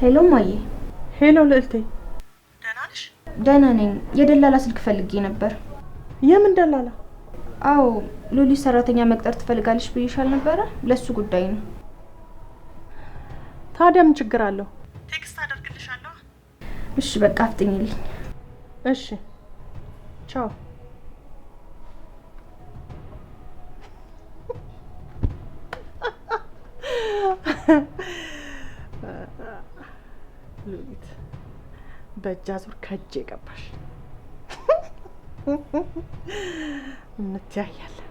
ሄሎ ማዬ። ሄሎ ልዕልቴ። ደህና ነሽ? ደህና ነኝ። የደላላ ስልክ ፈልጌ ነበር። የምን ደላላ? አዎ ሉሊ ሰራተኛ መቅጠር ትፈልጋለች ብዬሻል ነበረ። ለሱ ጉዳይ ነው። ታዲያ ምን ችግር አለው? ቴክስት አደርግልሻለሁ። እሺ በቃ አፍጥኝልኝ። እሺ ቻው። ሉሊት በእጅ አዙር ከእጄ ገባሽ። እንተያያለን።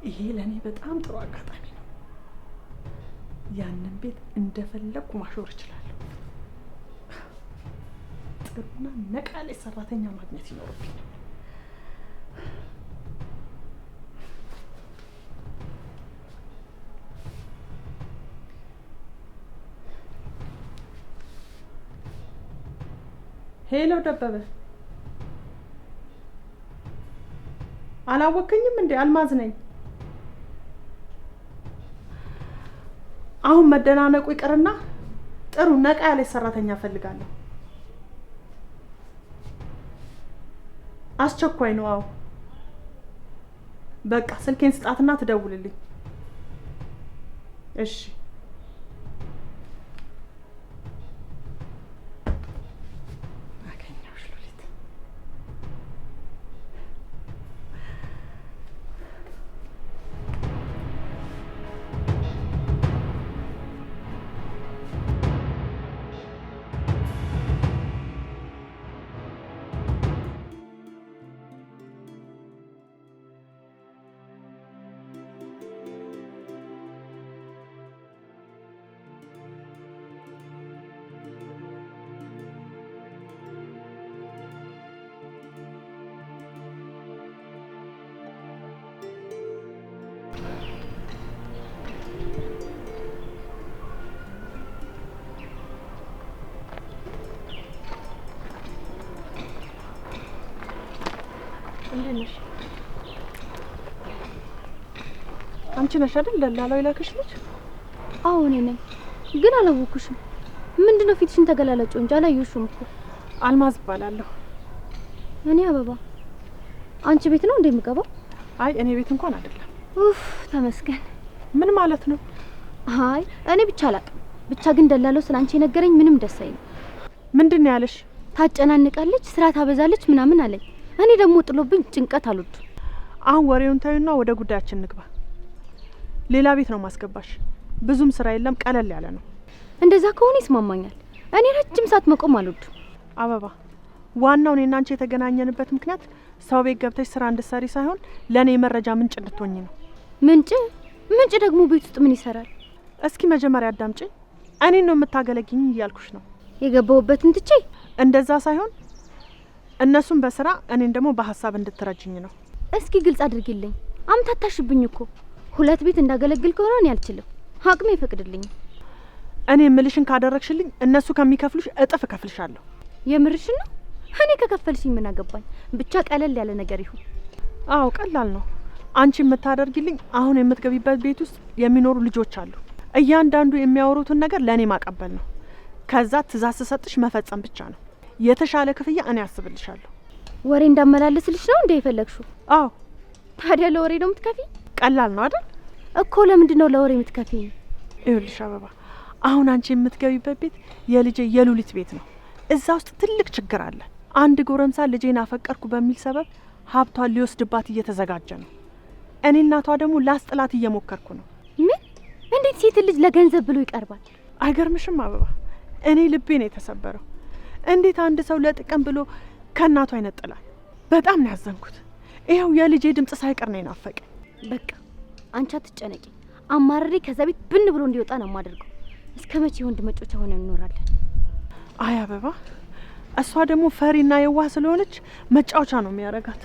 ይሄ ለእኔ በጣም ጥሩ አጋጣሚ ነው። ያንን ቤት እንደፈለግኩ ማሾር እችላለሁ። ጥሩና ነቃ ላይ ሰራተኛ ማግኘት ይኖርብኝ። ሄሎ ደበበ፣ አላወከኝም እንዴ? አልማዝ ነኝ። አሁን መደናነቁ ይቅርና ጥሩ ነቃ ያለ ሰራተኛ ፈልጋለሁ። አስቸኳይ ነው። አዎ በቃ ስልኬን ስጣትና ትደውልልኝ። እሺ አገኘሁሽ ሉሊት። እንዴት ነሽ? አንቺ ነሽ አይደል ደላላው የላከሽ ልጅ? አዎ እኔ ነኝ። ግን አላወኩሽም። ምንድነው ፊትሽን ተገላለጨው እንጂ አላየሁሽም እኮ። አልማዝ እባላለሁ። እኔ አበባ። አንቺ ቤት ነው እንዴ የምገባው? አይ እኔ ቤት እንኳን አይደለም። ኡፍ ተመስገን። ምን ማለት ነው? አይ እኔ ብቻ አላቅም። ብቻ ግን ደላላው ስላንቺ የነገረኝ ምንም ደስ አይልም። ምንድን ነው ያለሽ? ታጨናንቃለች፣ ስራ ታበዛለች ምናምን አለኝ። እኔ ደግሞ ጥሎብኝ ጭንቀት አልወድም። አሁን ወሬውን ታዩና ወደ ጉዳያችን እንግባ። ሌላ ቤት ነው ማስገባሽ። ብዙም ስራ የለም፣ ቀለል ያለ ነው። እንደዛ ከሆነ ይስማማኛል። እኔ ረጅም ሰዓት መቆም አልወድም። አበባ፣ ዋናው እኔና አንቺ የተገናኘንበት ምክንያት ሰው ቤት ገብተሽ ስራ እንድትሰሪ ሳይሆን ለእኔ የመረጃ ምንጭ እንድትሆኚ ነው። ምንጭ ደግሞ ቤት ውስጥ ምን ይሰራል? እስኪ መጀመሪያ አዳምጪኝ። እኔን ነው የምታገለግኝ እያልኩሽ ነው። የገባሁበትን ትቼ? እንደዛ ሳይሆን እነሱን በስራ እኔን ደግሞ በሀሳብ እንድትረጅኝ ነው። እስኪ ግልጽ አድርጊልኝ። አምታታሽብኝ እኮ። ሁለት ቤት እንዳገለግል ከሆነ እኔ አልችልም፣ አቅሜ አይፈቅድልኝም። እኔ የምልሽን ካደረግሽልኝ እነሱ ከሚከፍሉሽ እጥፍ እከፍልሻለሁ። የምርሽን ነው? እኔ ከከፈልሽኝ ምን አገባኝ? ብቻ ቀለል ያለ ነገር ይሁን። አዎ ቀላል ነው። አንቺ የምታደርጊልኝ አሁን የምትገቢበት ቤት ውስጥ የሚኖሩ ልጆች አሉ። እያንዳንዱ የሚያወሩትን ነገር ለእኔ ማቀበል ነው። ከዛ ትእዛዝ ስሰጥሽ መፈጸም ብቻ ነው። የተሻለ ክፍያ እኔ አስብልሻለሁ። ወሬ እንዳመላለስልሽ ነው እንዴ የፈለግሽው? አዎ። ታዲያ ለወሬ ነው የምትከፊኝ? ቀላል ነው አይደል? እኮ ለምንድን ነው ለወሬ የምትከፊኝ? ይኸውልሽ አበባ፣ አሁን አንቺ የምትገቢበት ቤት የልጄ የሉሊት ቤት ነው። እዛ ውስጥ ትልቅ ችግር አለ። አንድ ጎረምሳ ልጄን አፈቀርኩ በሚል ሰበብ ሀብቷን ሊወስድባት እየተዘጋጀ ነው። እኔ እናቷ ደግሞ ላስጥላት እየሞከርኩ ነው። ምን? እንዴት ሴት ልጅ ለገንዘብ ብሎ ይቀርባል? አይገርምሽም አበባ? እኔ ልቤ ነው የተሰበረው። እንዴት አንድ ሰው ለጥቅም ብሎ ከእናቷ ይነጥላል? በጣም ነው ያዘንኩት። ይኸው የልጄ ድምጽ ሳይቀር ነው የናፈቀኝ። በቃ አንቺ አትጨነቂ። አማረሬ ከዛ ቤት ብን ብሎ እንዲወጣ ነው የማደርገው። እስከ መቼ ወንድ መጮቻ ሆነን እንኖራለን? አይ አበባ፣ እሷ ደግሞ ፈሪና የዋህ ስለሆነች መጫወቻ ነው የሚያረጋት።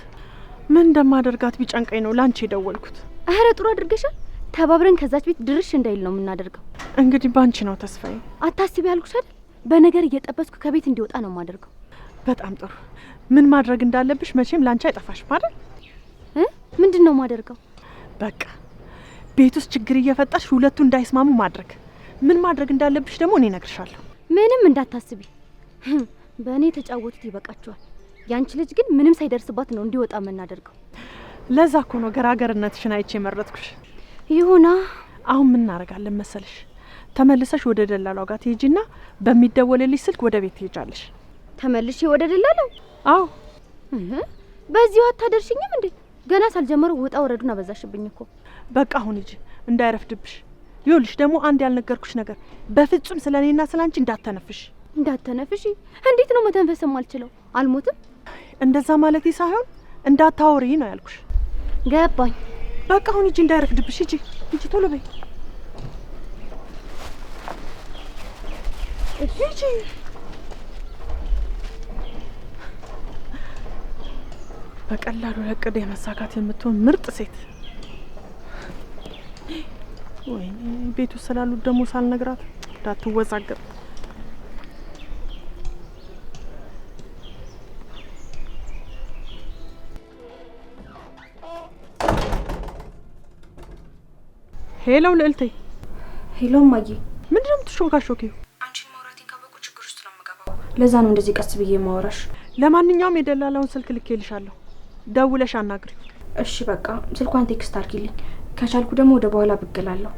ምን እንደማደርጋት ቢጨንቀኝ ነው ላንቺ የደወልኩት። አረ ጥሩ አድርገሻል። ተባብረን ከዛች ቤት ድርሽ እንዳይል ነው የምናደርገው። እንግዲህ ባንቺ ነው ተስፋዬ። አታስቢ ያልኩሽ አይደል? በነገር እየጠበስኩ ከቤት እንዲወጣ ነው የማደርገው። በጣም ጥሩ። ምን ማድረግ እንዳለብሽ መቼም ላንቺ አይጠፋሽም አይደል? ምንድነው ማደርገው? በቃ ቤት ውስጥ ችግር እየፈጠርሽ ሁለቱ እንዳይስማሙ ማድረግ። ምን ማድረግ እንዳለብሽ ደግሞ እኔ እነግርሻለሁ። ምንም እንዳታስቢ። በእኔ ተጫወቱት ይበቃቸዋል። ያንቺ ልጅ ግን ምንም ሳይደርስባት ነው እንዲወጣ የምናደርገው። ለዛ እኮ ነው ገራገርነትሽን አይቼ መረጥኩሽ። ይሁና። አሁን ምን እናደርጋለን መሰለሽ? ተመልሰሽ ወደ ደላላው ጋር ትሄጂና በሚደወልልሽ ስልክ ወደ ቤት ትሄጃለሽ። ተመልሼ ወደ ደላላው? አዎ። በዚሁ አታደርሽኝም እንዴ? ገና ሳልጀምረው ውጣ ወረዱን አበዛሽብኝ እኮ። በቃ አሁን ሂጂ እንዳይረፍድብሽ። ይኸውልሽ ደግሞ አንድ ያልነገርኩሽ ነገር፣ በፍጹም ስለኔና ስላንቺ እንዳተነፍሽ። እንዳተነፍሽ? እንዴት ነው መተንፈስም አልችለው? አልሞትም? እንደዛ ማለቴ ሳይሆን እንዳታወሪ ነው ያልኩሽ። ገባኝ። በቃ አሁን ሂጂ እንዳይረፍድብሽ። ሂጂ ሂጂ፣ ቶሎ በይ ሂጂ። በቀላሉ ለቅድ የመሳካት የምትሆን ምርጥ ሴት። ወይኔ ቤቱ ስላሉት ደግሞ ሳልነግራት እንዳትወዛገብ። ሄሎ ልዕልቴ። ሄሎ እማዬ። ምንድን ነው የምትሾካሾኪው? አንቺን ማውራቴን ካወቁ ችግር ውስጥ ነው የምገባው። ለዛ ነው እንደዚህ ቀስ ብዬ ማወራሽ። ለማንኛውም የደላላውን ስልክ ልኬልሻለሁ፣ ደውለሽ አናግሪው። እሺ በቃ ስልኳን ቴክስት አድርጊልኝ። ከቻልኩ ደግሞ ወደ በኋላ ብቅ እላለሁ።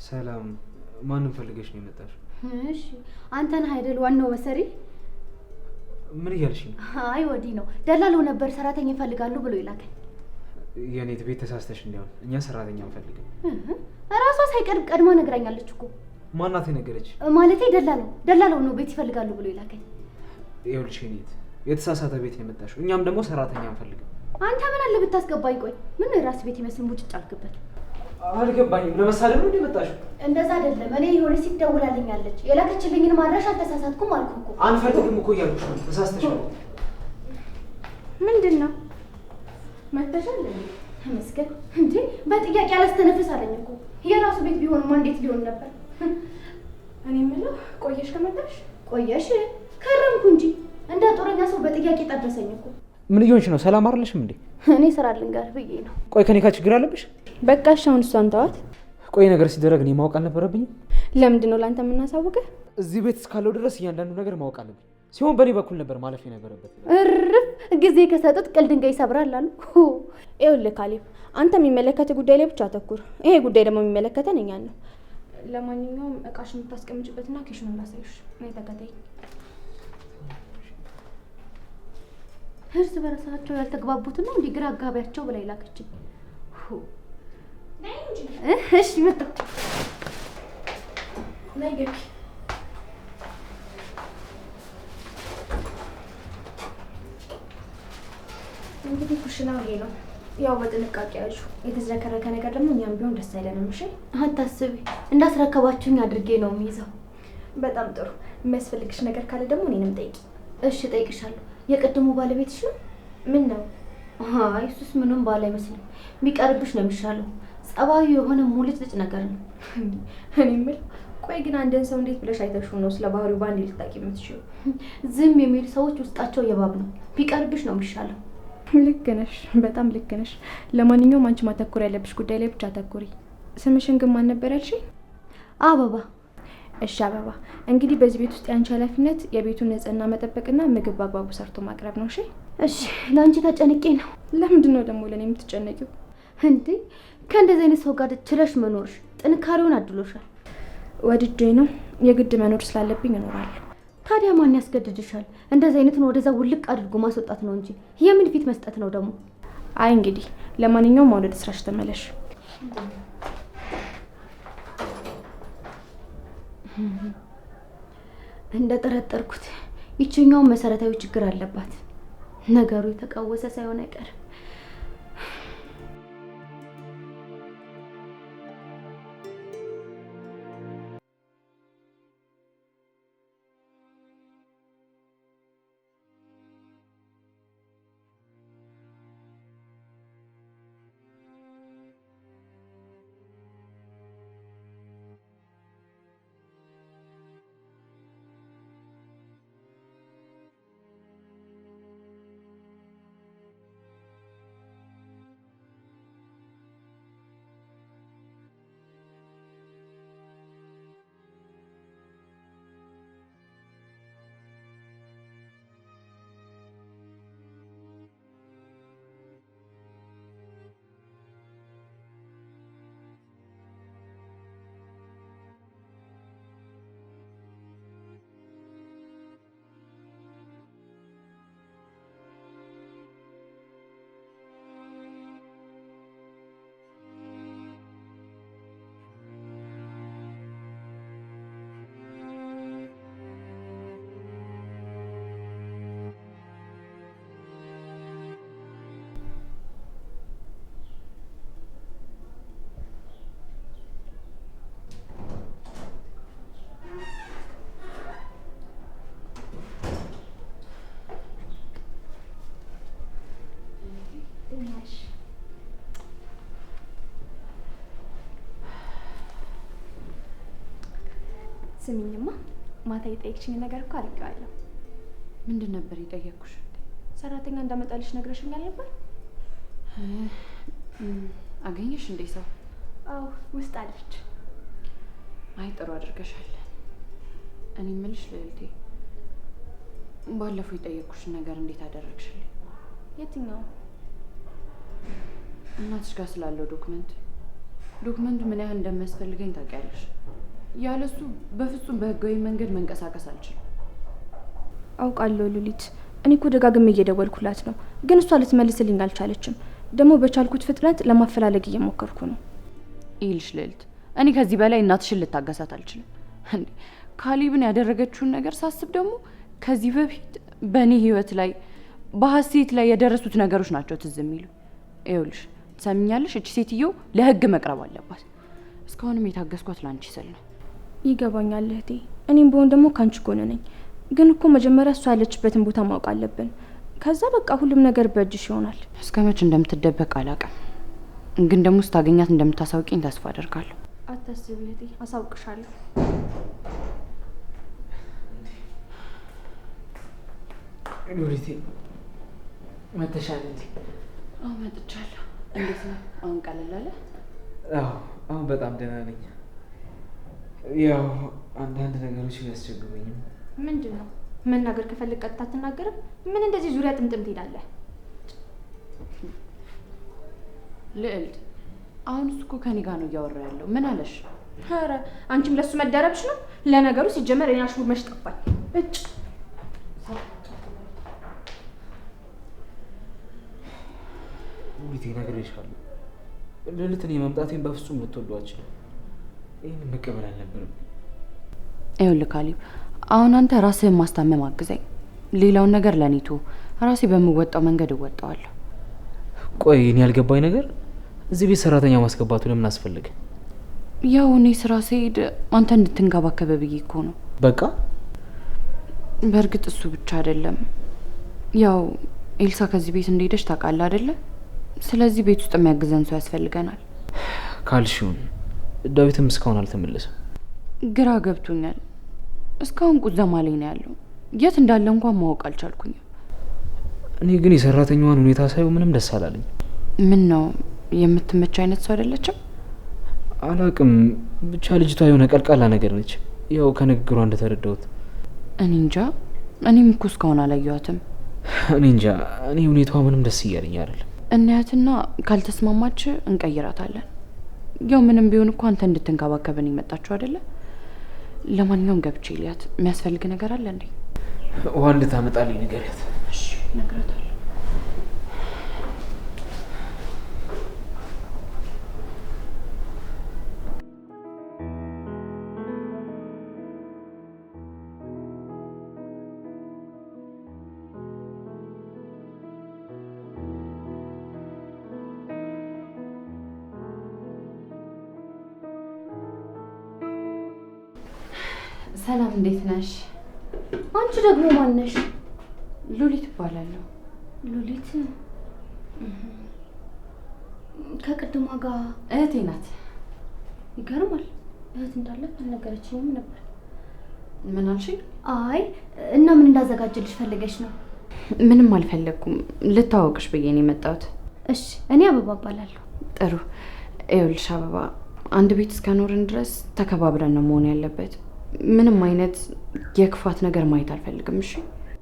ሰላም፣ ማንን ፈልገሽ ነው የመጣሽ? እሺ አንተ ነህ አይደል ዋናው መሰሪ? ምን እያልሽ ነው? አይ ወዲህ ነው ደላላው ነበር ሰራተኛ ይፈልጋሉ ብሎ ይላከኝ። የኔት ቤት ተሳስተሽ እንዲሆን እኛ ሰራተኛ እንፈልግ። ራሷ ሳይቀርብ ቀድማ ነግራኛለች እኮ። ማናት የነገረች? ማለቴ ደላላው ነው ቤት ይፈልጋሉ ብሎ ይላከኝ። ይኸውልሽ የኔት የተሳሳተ ቤት ነው የመጣሽው። እኛም ደግሞ ሰራተኛ እንፈልግ። አንተ ምን አለ ብታስገባኝ? ቆይ ምን ነው የራስ ቤት ይመስል ሙጭጭ አልክበት? አልገባኝም። ለመሳደብ ነው የመጣሽው? እንደዛ አይደለም። እኔ የሆነ ሴት ደውላልኛለች። የላከችልኝን ማድረሻ አልተሳሳትኩም አልኩ እኮ። አንፈልግም እኮ እያልኩሽ ነው። ተሳስተሻል። ምንድን ነው መተሻል? ተመስገን እንዴ! በጥያቄ አላስተነፍስ አለኝ እኮ። የራሱ ቤት ቢሆንማ እንዴት ሊሆን ነበር? እኔ የምለው ቆየሽ ከመጣሽ? ቆየሽ? ከረምኩ እንጂ እንደ ጦረኛ ሰው በጥያቄ ጠበሰኝ እኮ። ምን እየሆንሽ ነው? ሰላም አይደለሽም እንዴ? እኔ ስራ ልንገር ብዬ ነው። ቆይ ከኔ ጋር ችግር አለብሽ? በቃ አሁን እሷን ተዋት። ቆይ ነገር ሲደረግ እኔ ማወቅ አልነበረብኝም? ለምንድን ነው ለአንተ የምናሳውቅህ? እዚህ ቤት እስካለው ድረስ እያንዳንዱ ነገር ማወቅ አለብኝ። ሲሆን በእኔ በኩል ነበር ማለፍ የነበረበት። እርፍ ጊዜ ከሰጡት ቅል ድንጋይ ይሰብራል አሉ። ይኸውልህ ካሌብ፣ አንተ የሚመለከት ጉዳይ ላይ ብቻ አተኩር። ይሄ ጉዳይ ደግሞ የሚመለከተን እኛን ነው። ለማንኛውም እቃሽ የምታስቀምጭበትና ኬሽኑን ላሳይሽ። ነይ ተከታይ። እርስ በራሳቸው ያልተግባቡትን ነው እንዲህ ግራ አጋቢያቸው ብላ ይላከችኝ። እሺ መጣሁ። ነይ ግቢ። እንግዲህ ኩሽናው ይሄ ነው። ያው በጥንቃቄ ያዡ። የተዝረከረከ ነገር ደግሞ እኛም ቢሆን ደስ አይለንም። እሺ አታስቢ፣ እንዳስረከባችሁኝ አድርጌ ነው የሚይዘው። በጣም ጥሩ። የሚያስፈልግሽ ነገር ካለ ደግሞ እኔንም ጠይቂ። እሺ ጠይቅሻለሁ። የቀድሞ ባለቤትሽ ነው? ምን ነው? አይ እሱስ ምንም ባል አይመስልም። ቢቀርብሽ ነው የሚሻለው። ጸባዩ የሆነ ሙልጭልጭ ነገር ነው። እኔ የምልህ ቆይ ግን አንድን ሰው እንዴት ብለሽ አይተሽው ነው ስለ ባህሪው ባንዴ ልታውቂ የምትችይው? ዝም የሚሉ ሰዎች ውስጣቸው የባብ ነው። ቢቀርብሽ ነው የሚሻለው። ልክ ነሽ፣ በጣም ልክ ነሽ። ለማንኛውም አንቺ ማተኮር ያለብሽ ጉዳይ ላይ ብቻ አተኩሪ። ስምሽን ግን ማን ነበር ያልሽኝ? አበባ። እሺ አበባ፣ እንግዲህ በዚህ ቤት ውስጥ ያንቺ ኃላፊነት የቤቱን ንጽህና መጠበቅና ምግብ በአግባቡ ሰርቶ ማቅረብ ነው። እሺ እሺ። ለአንቺ ተጨንቄ ነው። ለምንድን ነው ደግሞ ለእኔ የምትጨነቂው? እንዴ ከእንደዚህ አይነት ሰው ጋር ችለሽ መኖርሽ ጥንካሬውን አድሎሻል። ወድጄ ነው፣ የግድ መኖር ስላለብኝ እኖራለሁ። ታዲያ ማን ያስገድድሻል? እንደዚህ አይነቱን ወደዛ ውልቅ አድርጎ ማስወጣት ነው እንጂ የምን ፊት መስጠት ነው ደግሞ? አይ እንግዲህ ለማንኛውም ወደ ስራሽ ተመለሽ። እንደጠረጠርኩት ይችኛው መሰረታዊ ችግር አለባት። ነገሩ የተቃወሰ ሳይሆን አይቀርም። ስሚኝማ ማታ የጠየቅሽኝ ነገር እኮ አድርጌዋለሁ። ምንድን ነበር የጠየቅኩሽ? ሰራተኛ እንዳመጣልሽ ነግረሽኛል ነበር። አገኘሽ እንዴ ሰው? አዎ ውስጥ አለች። አይ ጥሩ አድርገሻል። እኔ የምልሽ ልዕልቴ፣ ባለፈው የጠየቅኩሽን ነገር እንዴት አደረግሽልኝ? የትኛው? እናትሽ ጋር ስላለው ዶክመንቱ ምን ያህል እንደሚያስፈልገኝ ታውቂያለሽ። ያለሱ በፍጹም በህጋዊ መንገድ መንቀሳቀስ አልችልም። አውቃለሁ ሉሊት። እኔ እኮ ደጋግሜ እየደወልኩላት ነው፣ ግን እሷ ልትመልስልኝ አልቻለችም። ደግሞ በቻልኩት ፍጥነት ለማፈላለግ እየሞከርኩ ነው። ይልሽ ልዕልት፣ እኔ ከዚህ በላይ እናትሽን ልታገሳት አልችልም። እንዴ ካሊብን ያደረገችውን ነገር ሳስብ ደግሞ ከዚህ በፊት በእኔ ህይወት ላይ በሀሴት ላይ የደረሱት ነገሮች ናቸው ትዝ የሚሉ። ይኸውልሽ ትሰሚኛለሽ፣ እቺ ሴትዮ ለህግ መቅረብ አለባት። እስካሁንም የታገስኳት ላንቺ ስል ነው። ይገባኛል እህቴ። እኔም በሆን ደግሞ ካንቺ ጎን ነኝ። ግን እኮ መጀመሪያ እሷ ያለችበትን ቦታ ማወቅ አለብን። ከዛ በቃ ሁሉም ነገር በእጅሽ ይሆናል። እስከ መች እንደምትደበቅ አላውቅም፣ ግን ደግሞ ስታገኛት እንደምታሳውቂኝ ተስፋ አደርጋለሁ። አታስቢ እህቴ፣ አሳውቅሻለሁ። ሉሊቴ መተሻል እንዴ? አዎ መጥቻለሁ። እንዴት ነው አሁን? ቀለል አለ? አዎ አሁን በጣም ደህና ነኝ። ያው አንዳንድ ነገሮች ቢያስቸግሩኝም። ምንድን ነው? መናገር ከፈልግ ቀጥታ አትናገርም? ምን እንደዚህ ዙሪያ ጥምጥም ትሄዳለህ? ልዕልት፣ አሁን እሱ እኮ ከኔ ጋር ነው እያወራ ያለው። ምን አለሽ? ኧረ አንቺም ለሱ መደረብሽ ነው። ለነገሩ ሲጀመር እኔ አሽሙር መች ጠፋኝ። እጭ ሉሊቴ ነግሬሻለሁ። ልዕልትን የመምጣቴን በፍጹም ልትወዷቸው። ይህን መቀበል አልነበረም። ይኸውልህ ካሊብ፣ አሁን አንተ ራስህን ማስታመም አግዘኝ። ሌላውን ነገር ለኔቱ ራሴ በምወጣው መንገድ እወጣዋለሁ። ቆይ እኔ ያልገባኝ ነገር እዚህ ቤት ሰራተኛ ማስገባቱ ለምን አስፈልገ? ያው እኔ ስራ ስሄድ አንተ እንድትንከባከበ ብዬ እኮ ነው። በቃ በእርግጥ እሱ ብቻ አይደለም። ያው ኤልሳ ከዚህ ቤት እንደሄደች ታውቃለህ አይደለ? ስለዚህ ቤት ውስጥ የሚያግዘን ሰው ያስፈልገናል። ካልሽውን ዳዊትም እስካሁን አልተመለሰም። ግራ ገብቶኛል። እስካሁን ቁዘማ ላይ ነው ያለው። የት እንዳለ እንኳን ማወቅ አልቻልኩኝም። እኔ ግን የሰራተኛዋን ሁኔታ ሳየው ምንም ደስ አላለኝ። ምን ነው የምትመች አይነት ሰው አይደለችም? አላቅም፣ ብቻ ልጅቷ የሆነ ቀልቃላ ነገር ነች። ያው ከንግግሯ እንደተረዳሁት። እኔ እንጃ። እኔም እኮ እስካሁን አላየኋትም። እኔ እንጃ። እኔ ሁኔታዋ ምንም ደስ እያለኝ አይደለም። እናያትና ካልተስማማች እንቀይራታለን። ያው ምንም ቢሆን እኮ አንተ እንድትንከባከበን የመጣችው አይደለ? ለማንኛውም ገብቼ ልያት። የሚያስፈልግ ነገር አለ እንዴ? ውሃ እንድታመጣልኝ ንገሪያት። እሺ እነግራታለሁ። ሰላም፣ እንዴት ነሽ? አንቺ ደግሞ ማን ነሽ? ሉሊት እባላለሁ። ሉሊት ከቅድሟ ጋር እህቴ ናት። ይገርማል። እህት እንዳለ አልነገረችኝም ነበር። ምን አልሽኝ? አይ እና ምን እንዳዘጋጅልሽ ፈልገሽ ነው? ምንም አልፈለግኩም። ልታወቅሽ ብዬ ነው የመጣሁት። እሺ፣ እኔ አበባ እባላለሁ። ጥሩ። ይኸውልሽ አበባ፣ አንድ ቤት እስከኖርን ድረስ ተከባብረን ነው መሆን ያለበት። ምንም አይነት የክፋት ነገር ማየት አልፈልግም። እሺ?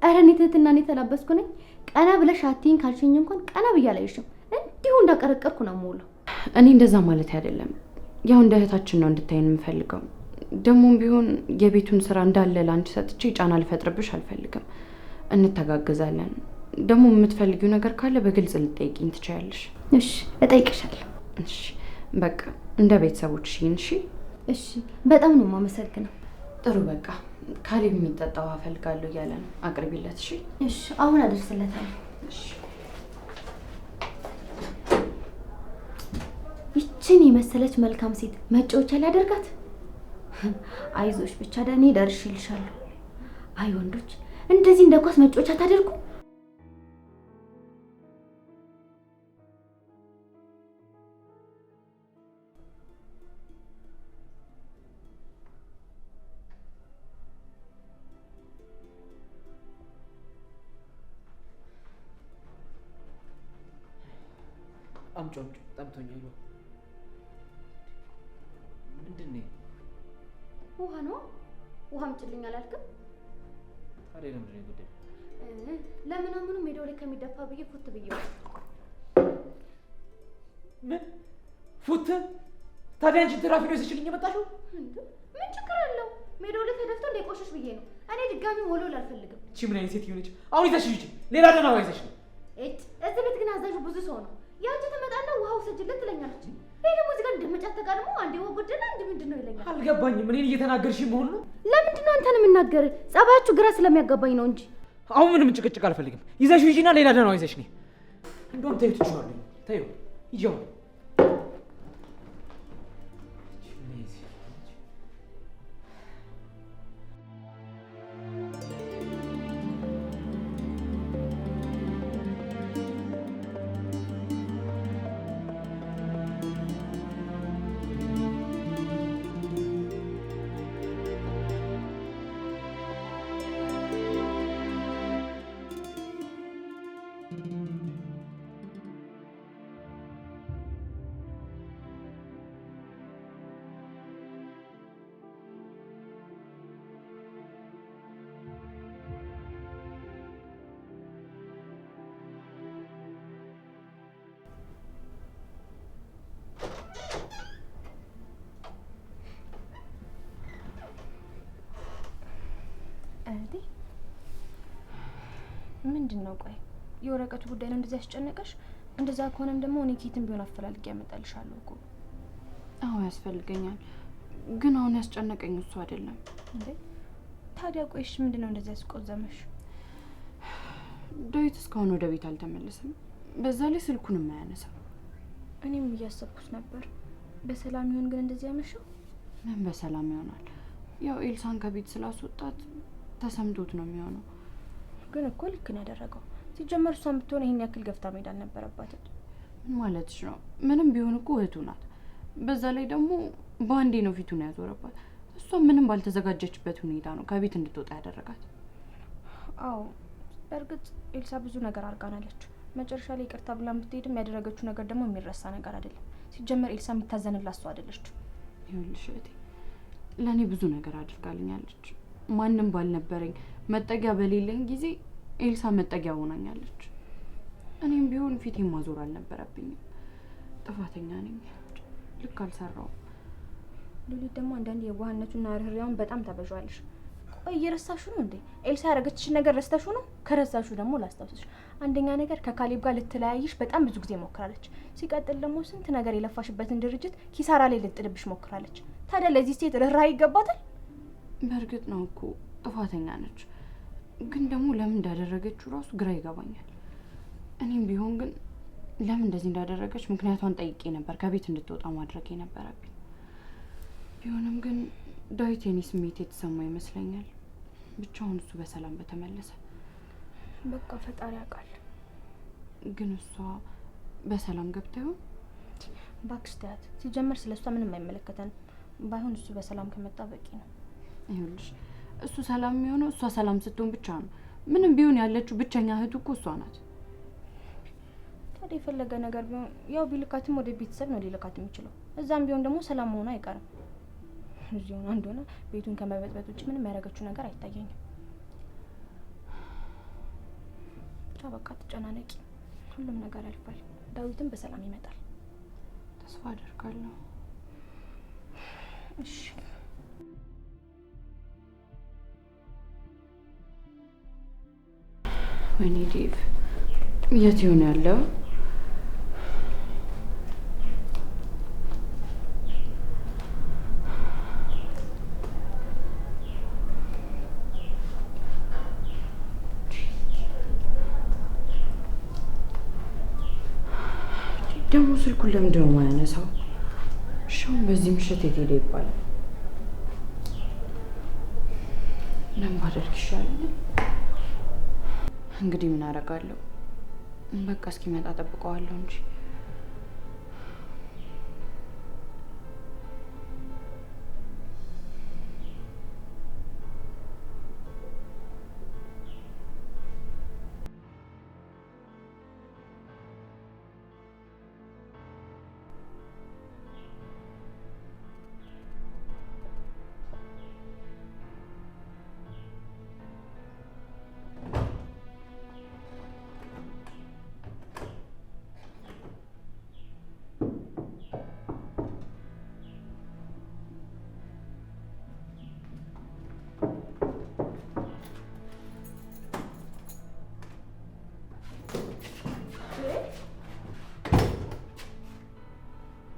ኧረ እኔ ትህትና እኔ ተላበስኩ ነኝ። ቀና ብለሽ አትይኝ ካልሽኝ እንኳን ቀና ብዬ አላይሽም። እንዲሁ እንዳቀረቀርኩ ነው የምውለው። እኔ እንደዛ ማለት አይደለም። ያው እንደ እህታችን ነው እንድታይን የምፈልገው። ደግሞም ቢሆን የቤቱን ስራ እንዳለ ላንቺ ሰጥቼ ጫና ልፈጥርብሽ አልፈልግም። እንተጋገዛለን። ደግሞ የምትፈልጊው ነገር ካለ በግልጽ ልጠይቂኝ ትችያለሽ። እሺ፣ እጠይቅሻለሁ። እሺ፣ በቃ እንደ ቤተሰቦች ይህን። እሺ? እሺ፣ በጣም ነው የማመሰግነው። ጥሩ። በቃ ካሌብ የሚጠጣ ውሃ እፈልጋለሁ እያለ ነው። አቅርቢለት። እሺ? እሺ፣ አሁን አደርስለታለሁ። እሺ። ይችን የመሰለች መልካም ሴት መጫወቻ ሊያደርጋት? አይዞሽ ብቻ ዳኔ ደርሽልሻለሁ። አይ ወንዶች እንደዚህ እንደ ኳስ መጫወቻ ታደርጉ። አምጪ ጠምቶኛል። ምንድን ነው? ውሃ ነው። ውሃ አምጪልኝ አላልክም? ታዲያ ለምንድን ነው የጎደለው? ለምናምኑ ሜዳው ላይ ከሚደፋ ብዬ ፉት ብዬ። ምን ፉት? ታዲያ አንቺ ትራፊ ነው ይዘሽልኝ የመጣሽው? ምን ችግር አለው? ሜዳው ላይ ተደፍቶ እንዳይቆሽሽ ብዬ ነው። እኔ ድጋሚ ወሎል አልፈልግም። እቺ ምን አይነት ሴትዮ ነች? አሁን ይዘሽ ሂጂ። ሌላ ደህና ውሃ ይዘሽ ነው። እዚህ ቤት ግን አዛዡ ብዙ ሰው ነው። ያንቺ ትመጣና ውሃው ሰጅለት ትለኛለች። ይሄ ደግሞ እዚህ ጋር እንደመጫተቃ ደግሞ አንዴ ወጎደና አንዴ ምንድን ነው ይለኛል። አልገባኝም። እኔን እየተናገርሽ መሆን ነው? ለምንድን ነው አንተን የምናገር? ጸባያችሁ ግራ ስለሚያጋባኝ ነው እንጂ። አሁን ምንም ጭቅጭቅ አልፈልግም። ይዘሽ ሂጂና ሌላ ደህና ውሃ ይዘሽ ነይ። እንደውም ተይው ትችዋለሁ። ተይው ሂጂ አሁን። ምንድን ነው? ቆይ የወረቀቱ ጉዳይ ነው እንደዚህ ያስጨነቀሽ? እንደዛ ከሆነም ደግሞ እኔ ኬትም ቢሆን አፈላልጌ ያመጣልሻለሁ እኮ። አዎ ያስፈልገኛል፣ ግን አሁን ያስጨነቀኝ እሱ አይደለም። እንዴ ታዲያ ቆይሽ ምንድን ነው እንደዚህ ያስቆዘመሽ? ዳዊት እስካሁን ወደ ቤት አልተመለሰም። በዛ ላይ ስልኩንም አያነሳም። እኔም እያሰብኩት ነበር። በሰላም ይሆን ግን እንደዚህ ያመሸው? ምን በሰላም ይሆናል? ያው ኤልሳን ከቤት ስላስወጣት ተሰምቶት ነው የሚሆነው። ግን እኮ ልክ ነው ያደረገው። ሲጀመር እሷን ብትሆን ይሄን ያክል ገፍታ መሄድ አልነበረባትም። ምን ማለትሽ ነው? ምንም ቢሆን እኮ እህቱ ናት። በዛ ላይ ደግሞ በአንዴ ነው ፊቱን ያዞረባት። እሷ ምንም ባልተዘጋጀችበት ሁኔታ ነው ከቤት እንድትወጣ ያደረጋት። አዎ በእርግጥ ኤልሳ ብዙ ነገር አድርጋናለች። መጨረሻ ላይ ይቅርታ ብላ ብትሄድም ያደረገችው ነገር ደግሞ የሚረሳ ነገር አይደለም። ሲጀመር ኤልሳ የሚታዘንላት ሰው አይደለችም። ይኸውልሽ እህቴ፣ ለእኔ ብዙ ነገር አድርጋልኛለች። ማንም ባልነበረኝ መጠጊያ በሌለኝ ጊዜ ኤልሳ መጠጊያ ሆናኛለች። እኔም ቢሆን ፊቴን ማዞር አልነበረብኝም። ጥፋተኛ ነኝ፣ ልክ አልሰራውም። ሉሊት ደግሞ አንዳንድ የዋህነቱና ርህራሄውን በጣም ታበዣዋለሽ። ቆይ እየረሳሹ ነው እንዴ? ኤልሳ ያደረገችሽን ነገር ረስተሹ ነው? ከረሳሹ ደግሞ ላስታውስሽ፣ አንደኛ ነገር ከካሌብ ጋር ልትለያይሽ በጣም ብዙ ጊዜ ሞክራለች። ሲቀጥል ደግሞ ስንት ነገር የለፋሽበትን ድርጅት ኪሳራ ላይ ልጥልብሽ ሞክራለች። ታዲያ ለዚህ ሴት ርህራሄ ይገባታል? በእርግጥ ነው እኮ ጥፋተኛ ነች፣ ግን ደግሞ ለምን እንዳደረገችው ራሱ ግራ ይገባኛል። እኔም ቢሆን ግን ለምን እንደዚህ እንዳደረገች ምክንያቷን ጠይቄ ነበር ከቤት እንድትወጣ ማድረግ የነበረብኝ። ቢሆንም ግን ዳዊት የኔ ስሜት የተሰማ ይመስለኛል። ብቻውን እሱ በሰላም በተመለሰ። በቃ ፈጣሪ ያውቃል። ግን እሷ በሰላም ገብታ ይሆን? እባክሽ ተያት። ሲጀመር ስለሷ ምንም አይመለከተንም። ባይሆን እሱ በሰላም ከመጣ በቂ ነው። ይኸውልሽ እሱ ሰላም የሚሆነው እሷ ሰላም ስትሆን ብቻ ነው። ምንም ቢሆን ያለችው ብቸኛ እህቱ እኮ እሷ ናት። ታዲያ የፈለገ ነገር ቢሆን ያው ቢልካትም ወደ ቤተሰብ ነው ሊልካት የሚችለው። እዛም ቢሆን ደግሞ ሰላም መሆኑ አይቀርም። እዚህ ሆና እንደሆነ ቤቱን ከመበጥበጥ ውጭ ምንም ያደረገችው ነገር አይታየኝም። ብቻ በቃ ተጨናነቂ፣ ሁሉም ነገር ያልፋል። ዳዊትም በሰላም ይመጣል ተስፋ አደርጋለሁ። እሺ ወይኔ ዴቭ የት ይሆን ያለው? ደግሞ ስልኩን ለምንድን ነው የማያነሳው? ሻውን በዚህ ምሽት የት ሄደ ይባላል? ለምን ባደርግ ይሻላል? እንግዲህ ምን አደርጋለሁ? በቃ እስኪመጣ ጠብቀዋለሁ እንጂ።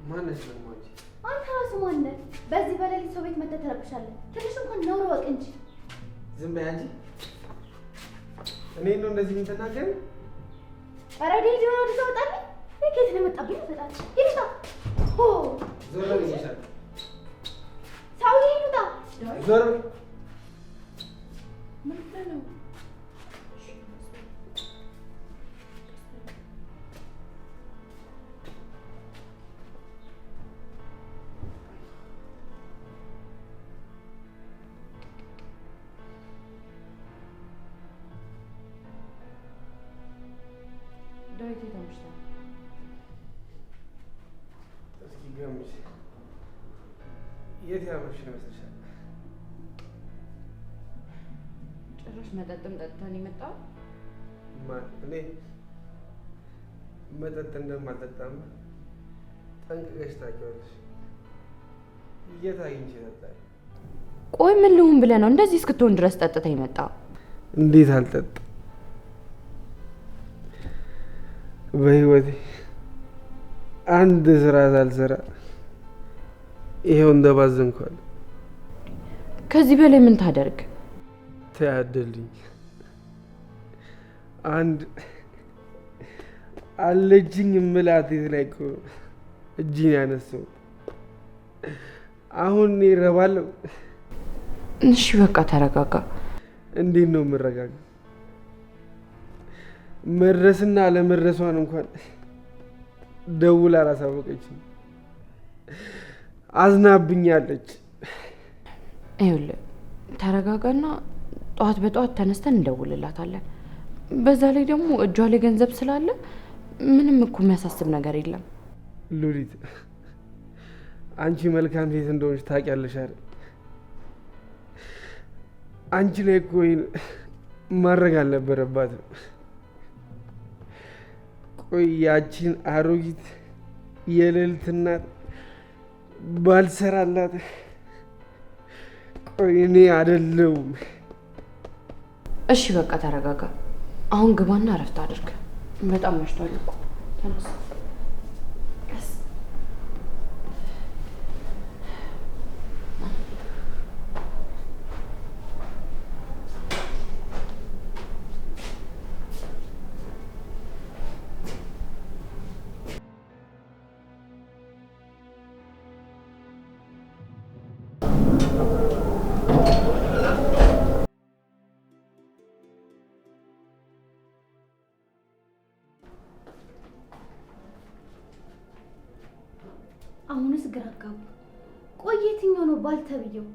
ማነሽ ነው አንቺ? አንተ ራሱ ማነህ? በዚህ በሌሊት ሰው ቤት መተህ ትረብሻለህ። ትንሽ እንኳን ነውር ወቅ እንጂ። ዝም በይ አንቺ። እኔ ነው እንደዚህ የምትናገሪው? ኧረ ዴዚ ሆነ ወደ ተወጣልኝ። ከየት ነው የመጣብኝ? ፈጣሪ ይልታ ኦ ዞር በይ ይሻል። ሰውዬ ይሉታ ዞር በይ። ምን ነው? ዳዊት ተምሽታ እስኪ ገምች። የት ያመሽ ነው ይመስልሻል? ጭራሽ መጠጥም ጠጥተን የመጣው? ማን? እኔ መጠጥ እንደማልጠጣም ጠንቅቀሽ ታውቂዋለሽ። የት አግኝቼ እጠጣለሁ? ቆይ ምን ልሁን ብለህ ነው እንደዚህ እስክትሆን ድረስ ጠጥተህ የመጣው? እንዴት አልጠጣ? በህይወቴ አንድ ስራ ሳልሰራ ይሄው እንደባዘንኳል። ከዚህ በላይ ምን ታደርግ? ተያደልኝ። አንድ አለችኝ እምላት ላይ እኮ እጅን ያነሳው። አሁን እኔ እረባለሁ። እሺ በቃ ተረጋጋ። እንዴት ነው የምረጋጋ? መድረስና አለመድረሷን እንኳን ደውላ አላሳወቀችኝ። አዝናብኛለች። ይኸውልህ ተረጋጋና ጠዋት በጠዋት ተነስተን እንደውልላታለን። በዛ ላይ ደግሞ እጇ ላይ ገንዘብ ስላለ ምንም እኮ የሚያሳስብ ነገር የለም። ሉሊት አንቺ መልካም ሴት እንደሆነች ታውቂያለሽ አይደል? አንቺ ላይ እኮ ማድረግ አልነበረባትም። ቆይ ያቺን አሮጊት የልዕልት እናት ባልሰራላት። ቆይ እኔ አይደለሁም። እሺ በቃ ተረጋጋ። አሁን ግባና እረፍት አድርግ። በጣም መሽቷል እኮ። ተነስ። ነው። አሁንስ ግራ አጋቡ። ቆይ የትኛው ነው ባልተብየው?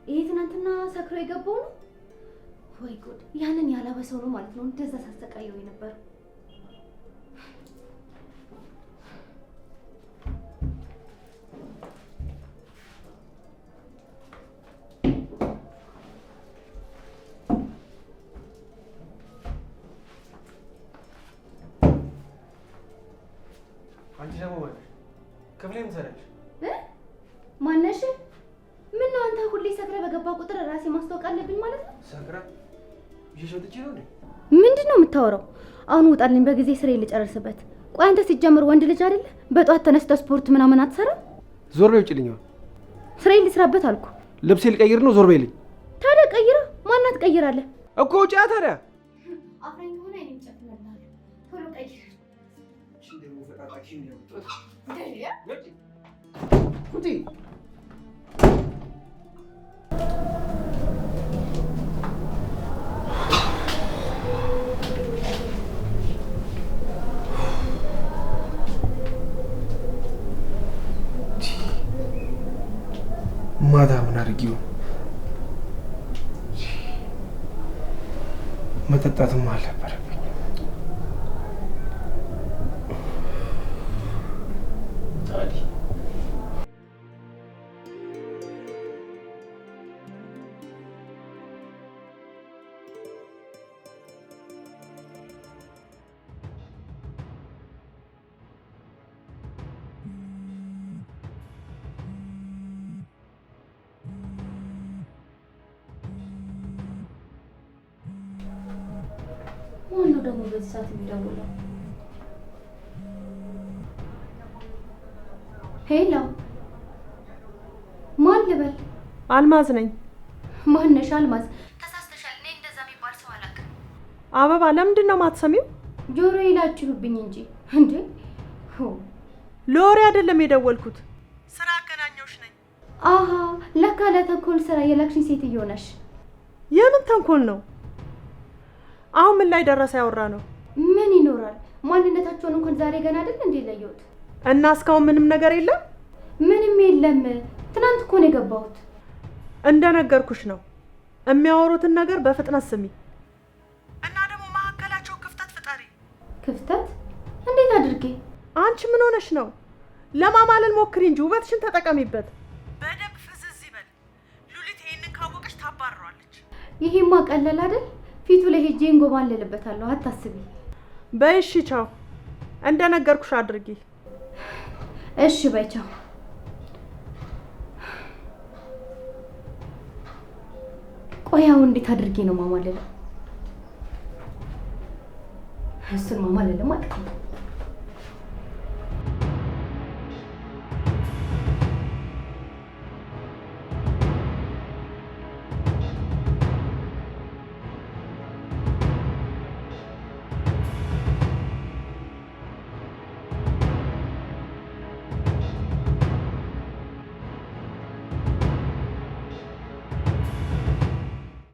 ይሄ ትናንትና ሰክሮ የገባው ነው? ወይ ጉድ! ያንን ያላበሰው ነው ማለት ነው እንደዛ ሳሰቃየው የነበረው። አንቺ ደግሞ ማነሽ? ክፍሌ ምን ሰራሽ? ማነሽ? ምን ነው አንተ ሁሌ ሰክረ በገባ ቁጥር ራሴ ማስታወቅ አለብኝ ማለት ነው? ሰክራ ይዤሽ ወጥቼ ነው እንዴ? ምንድን ነው የምታወራው? አሁን ውጣልኝ በጊዜ ስሬ ልጨርስበት። ቆይ አንተ ሲጀምር ወንድ ልጅ አይደለ? በጧት ተነስተ ስፖርት ምናምን አትሰራም? ዞር በይ ውጭልኝ። ስሬ ልስራበት አልኩ። ልብሴ ልቀይር ነው። ዞር በይልኝ። ታዲያ ቀይራ። ማናት ቀይራለህ እኮ ውጪ። ታዲያ አፍረኝ ሆነ አይኔ ጨፍናለሁ። ቶሎ ቀይር። ማታ ምን አድርጊው? መጠጣትም አልነበረብኝ። ማነው ደግሞ በዚህ ሰዓት የሚደውለው? ሄሎ፣ ማን ልበል? አልማዝ ነኝ። ማነሽ? አልማዝ? ተሳስተሻል። እኔ እንደዛ የሚባል ሰው አላውቅም። አበባ፣ ለምንድን ነው የማትሰሚው? ጆሮዬ ላችሁብኝ እንጂ እንዴ! ለወሬ አይደለም የደወልኩት፣ ስራ አገናኘሁሽ ነኝ። አሃ፣ ለካ ለተንኮል ስራ የላክሽኝ ሴትዮ ነሽ። የምን ተንኮል ነው? አሁን ምን ላይ ደረሰ ያወራ ነው? ምን ይኖራል? ማንነታቸውን እንኳን ዛሬ ገና አይደል እንዴ ለየሁት። እና እስካሁን ምንም ነገር የለም? ምንም የለም። ትናንት እኮ ነው የገባሁት። እንደነገርኩሽ ነው። የሚያወሩትን ነገር በፍጥነት ስሚ እና ደግሞ መሀከላቸው ክፍተት ፍጠሪ። ክፍተት? እንዴት አድርጌ? አንቺ ምን ሆነሽ ነው? ለማማለል ሞክሪ እንጂ ውበትሽን ተጠቀሚበት። በደንብ ፍዝዝ ይበል። ሉሊት ይሄንን ካወቀች ታባርሯለች። ይሄማ ቀለል አይደል? ፊቱ ላይ ሄጄ እንጎባለልበታለሁ። አታስቢ። በይሽ ቻው። እንደነገርኩሽ አድርጊ። እሺ በይ ቻው። ቆያው እንዴት አድርጌ ነው ማማለለው? እሱን ማማለል ማለት ነው።